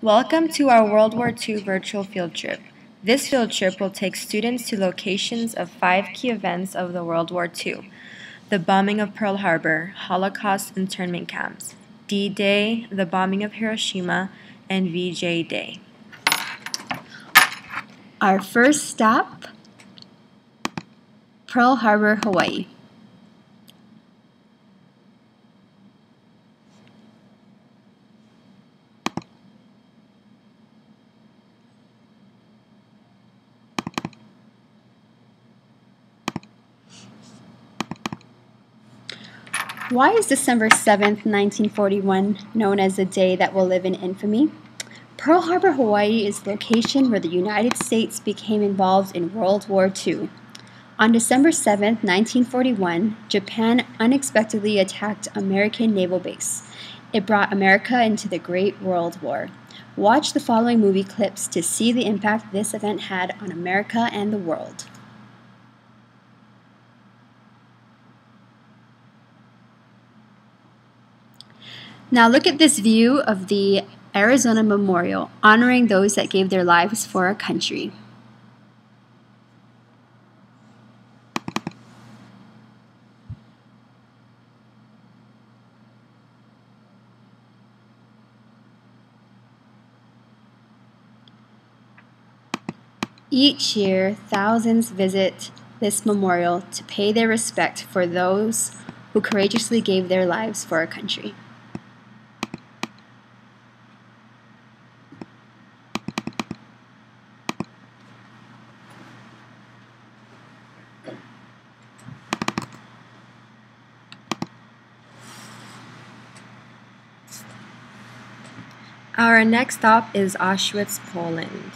Welcome to our World War II virtual field trip. This field trip will take students to locations of 5 key events of the World War II: the bombing of Pearl Harbor, Holocaust internment camps, D-Day, the bombing of Hiroshima, and VJ Day. Our first stop, Pearl Harbor, Hawaii. Why is December 7th, 1941 known as the day that will live in infamy? Pearl Harbor, Hawaii is the location where the United States became involved in World War II. On December 7, 1941, Japan unexpectedly attacked American naval base. It brought America into the Great World War. Watch the following movie clips to see the impact this event had on America and the world. Now look at this view of the Arizona Memorial, honoring those that gave their lives for our country. Each year, thousands visit this memorial to pay their respect for those who courageously gave their lives for our country. Our next stop is Auschwitz, Poland.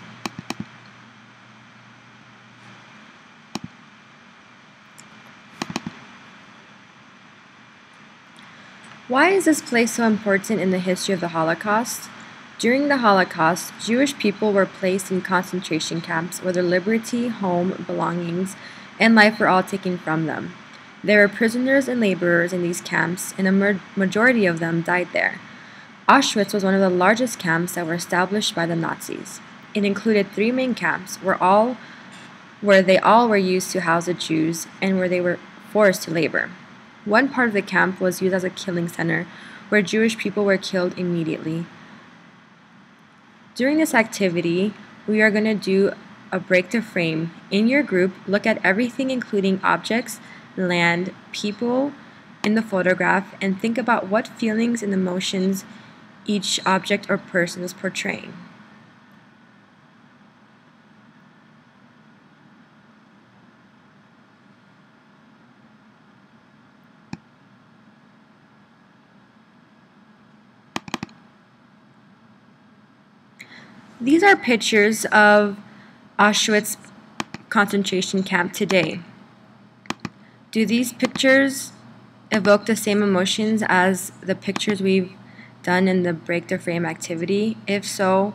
Why is this place so important in the history of the Holocaust? During the Holocaust, Jewish people were placed in concentration camps where their liberty, home, belongings, and life were all taken from them. There were prisoners and laborers in these camps, and a majority of them died there. Auschwitz was one of the largest camps that were established by the Nazis. It included 3 main camps where they all were used to house the Jews and where they were forced to labor. One part of the camp was used as a killing center where Jewish people were killed immediately. During this activity, we are going to do a break the frame. In your group, look at everything including objects, land, people in the photograph, and think about what feelings and emotions each object or person is portraying. These are pictures of Auschwitz concentration camp today. Do these pictures evoke the same emotions as the pictures we've done in the break the frame activity? If so,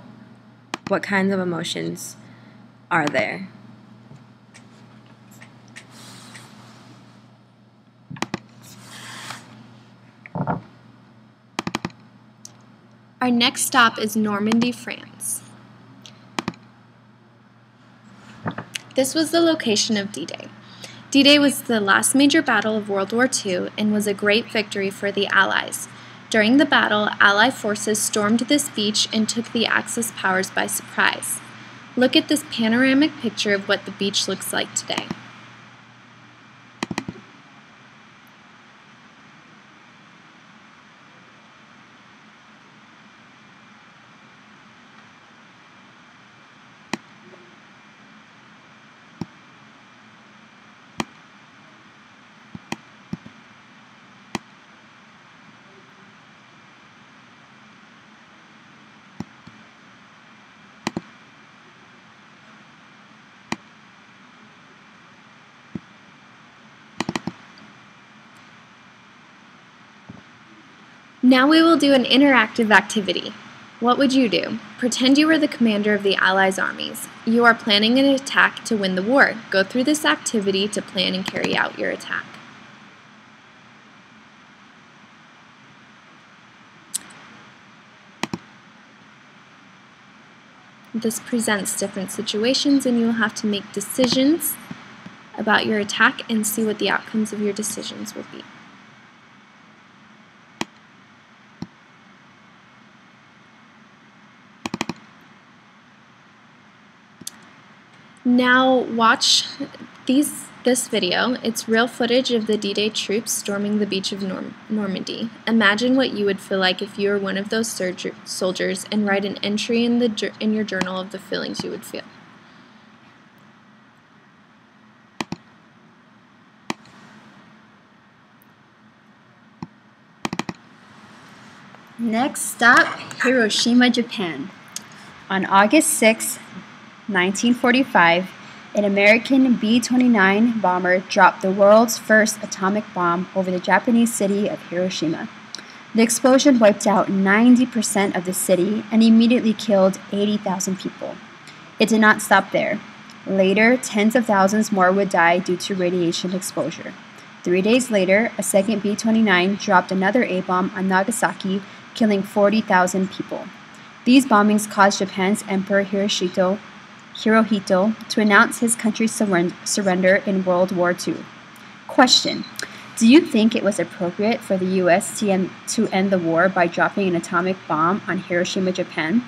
what kinds of emotions are there? Our next stop is Normandy, France. This was the location of D-Day. D-Day was the last major battle of World War II and was a great victory for the Allies. During the battle, Allied forces stormed this beach and took the Axis powers by surprise. Look at this panoramic picture of what the beach looks like today. Now we will do an interactive activity. What would you do? Pretend you were the commander of the Allies' armies. You are planning an attack to win the war. Go through this activity to plan and carry out your attack. This presents different situations, and you'll have to make decisions about your attack and see what the outcomes of your decisions will be. Now watch this video. It's real footage of the D-Day troops storming the beach of Normandy. Imagine what you would feel like if you were one of those soldiers, and write an entry in your journal of the feelings you would feel. Next stop, Hiroshima, Japan. On August 6, 1945, an American B-29 bomber dropped the world's first atomic bomb over the Japanese city of Hiroshima. The explosion wiped out 90% of the city and immediately killed 80,000 people. It did not stop there. Later, tens of thousands more would die due to radiation exposure. 3 days later, a second B-29 dropped another A-bomb on Nagasaki, killing 40,000 people. These bombings caused Japan's Emperor Hirohito to announce his country's surrender in World War II. Question: do you think it was appropriate for the U.S. to end the war by dropping an atomic bomb on Hiroshima, Japan?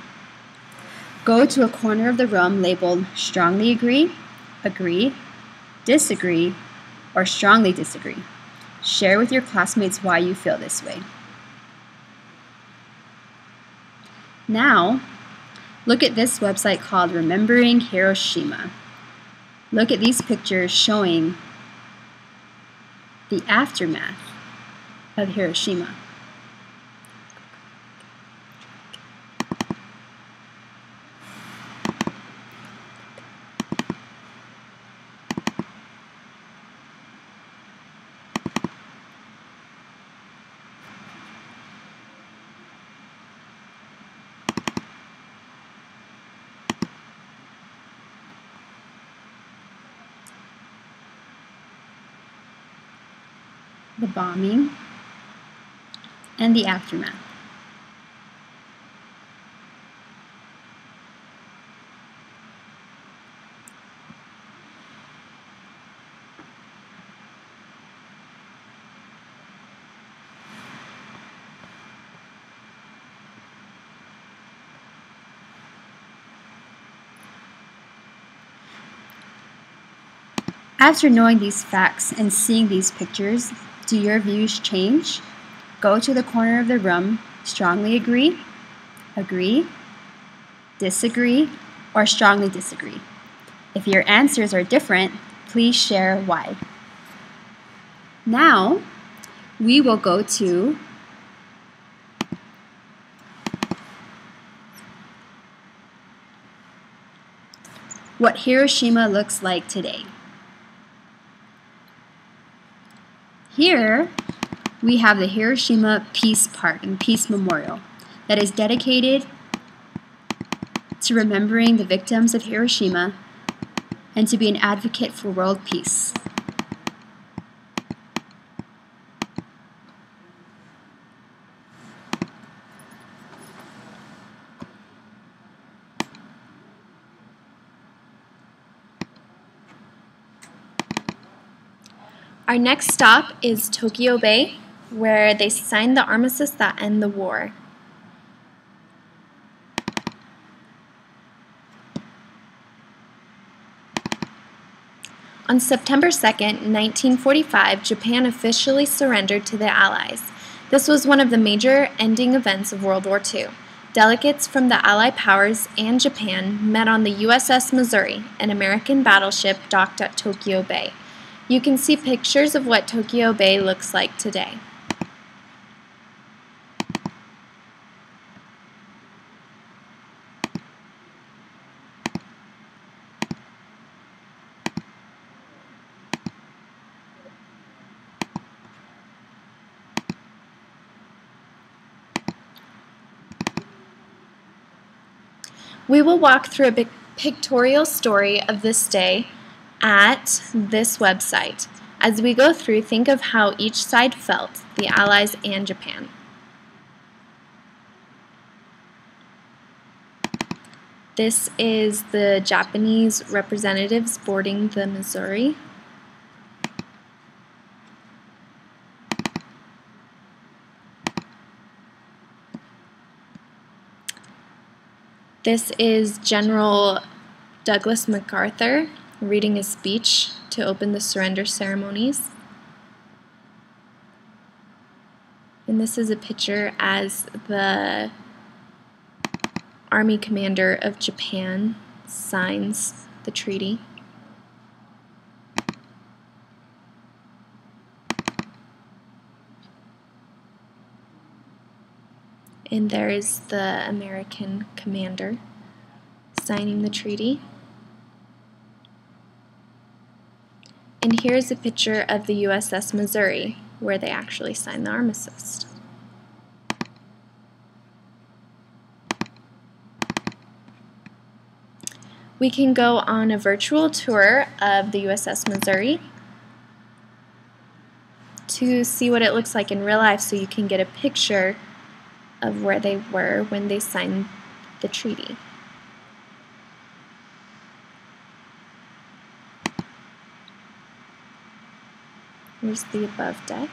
Go to a corner of the room labeled strongly agree, disagree, or strongly disagree. Share with your classmates why you feel this way. Now, look at this website called Remembering Hiroshima. Look at these pictures showing the aftermath of Hiroshima. The bombing and the aftermath. After knowing these facts and seeing these pictures, do your views change? Go to the corner of the room, strongly agree, disagree, or strongly disagree. If your answers are different, please share why. Now, we will go to what Hiroshima looks like today. Here, we have the Hiroshima Peace Park and Peace Memorial that is dedicated to remembering the victims of Hiroshima and to be an advocate for world peace. Our next stop is Tokyo Bay, where they signed the armistice that ended the war. On September 2nd, 1945, Japan officially surrendered to the Allies. This was one of the major ending events of World War II. Delegates from the Allied powers and Japan met on the USS Missouri, an American battleship docked at Tokyo Bay. You can see pictures of what Tokyo Bay looks like today. We will walk through a pictorial story of this day at this website. As we go through, think of how each side felt, the Allies and Japan. This is the Japanese representatives boarding the Missouri. This is General Douglas MacArthur reading his speech to open the surrender ceremonies. And this is a picture as the Army commander of Japan signs the treaty. And there is the American commander signing the treaty. And here's a picture of the USS Missouri, where they actually signed the armistice. We can go on a virtual tour of the USS Missouri to see what it looks like in real life, so you can get a picture of where they were when they signed the treaty. Here's the above deck.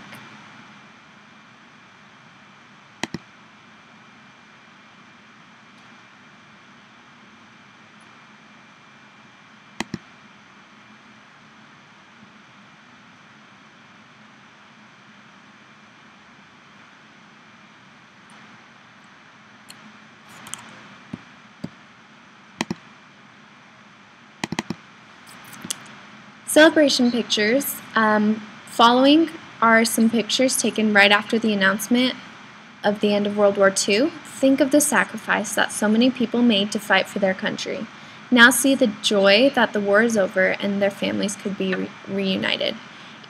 Celebration pictures. Following are some pictures taken right after the announcement of the end of World War II. Think of the sacrifice that so many people made to fight for their country. Now see the joy that the war is over and their families could be reunited.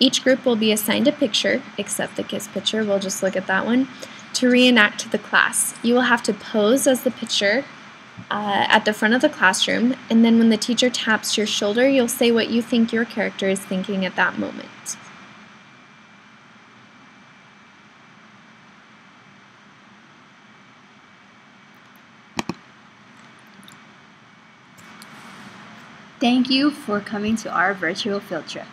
Each group will be assigned a picture, except the kids' picture, we'll just look at that one, to reenact to the class. You will have to pose as the picture at the front of the classroom, and then when the teacher taps your shoulder, you'll say what you think your character is thinking at that moment. Thank you for coming to our virtual field trip.